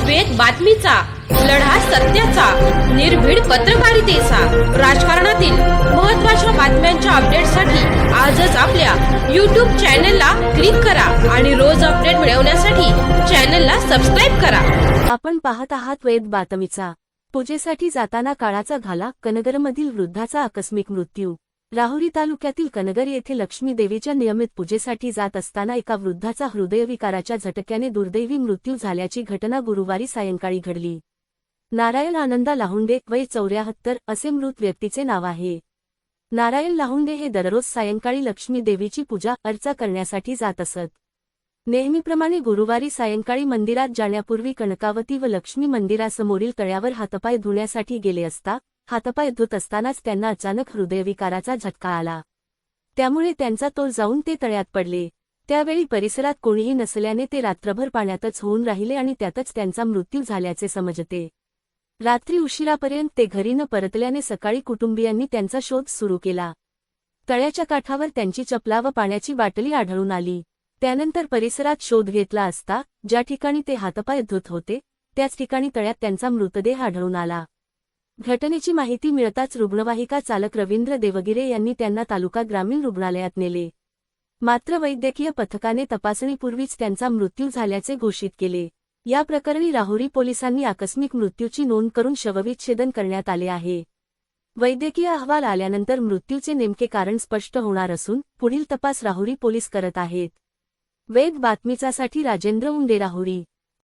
वेद बातमीचा, लढा सत्याचा, निर्भीड पत्रकारितेचा, राजकारणातील महत्त्वाच्या बातम्यांच्या अपडेटसाठी आजच आपल्या YouTube चॅनलला क्लिक करा आणि रोज अपडेट मिळवण्यासाठी चॅनलला सबस्क्राइब करा। आपण पाहत आहात वेद बातमीचा। पूजेसाठी जाताना काळाचा घाला, कनगरमधील वृद्धाचा आकस्मिक मृत्यू। राहुरी तालुक्यातील कनगर येथे लक्ष्मी देवीच्या नियमित पूजेसाठी जात असताना एका वृद्धाचा हृदयविकाराच्या झटक्याने दुर्दैवी मृत्यू झाल्याची घटना गुरुवारी सायंकाळी घडली। नारायण आनंदा लाहुंडे, वय 74 असे मृत व्यक्तीचे नाव आहे। नारायण लाहुंडे हे दररोज सायंकाळी लक्ष्मी देवीची पूजा अर्चा करण्यासाठी जात असत। नेहमीप्रमाणे गुरुवारी सायंकाळी मंदिरात जाण्यापूर्वी कनकावती व लक्ष्मी मंदिरासमोरील तळ्यावर हातपाय धुण्यासाठी गेले असता हातपाय धुत असतानाच त्यांना अचानक हृदयविकाराचा झटका आला। त्यामुळे त्यांचा तोल जाऊन ते तळ्यात पडले। त्यावेळी परिसरात कोणीही नसल्याने ते रात्रभर पाण्यातच होऊन राहिले आणि त्यातच त्यांचा मृत्यू झाल्याचे समजते। रात्री उशिरापर्यंत ते घरी न परतल्याने सकाळी कुटुंबियांनी त्यांचा शोध सुरू केला। तळ्याच्या काठावर त्यांची चपला व पाण्याची बाटली आढळून आली। त्यानंतर परिसरात शोध घेतला असता ज्या ठिकाणी ते हातपाय धुत होते त्याच ठिकाणी तळ्यात त्यांचा मृतदेह आढळून आला। घटनेची माहिती मिळताच रुग्णवाहिका चालक रवींद्र देवगिरे यांनी त्यांना तालुका ग्रामीण रुग्णालयात नेले। मात्र वैद्यकीय पथकाने तपासणीपूर्वीच त्यांचा मृत्यू झाल्याचे घोषित केले। या प्रकरणी राहुरी पोलिसांनी आकस्मिक मृत्यूची नोंद करून शवविच्छेदन करण्यात आले आहे। वैद्यकीय अहवाल आल्यानंतर मृत्यूचे नेमके कारण स्पष्ट होणार असून पुढील तपास राहुरी पोलीस करत आहेत। वेद बातमीचासाठी राजेंद्र उंडे, राहुरी।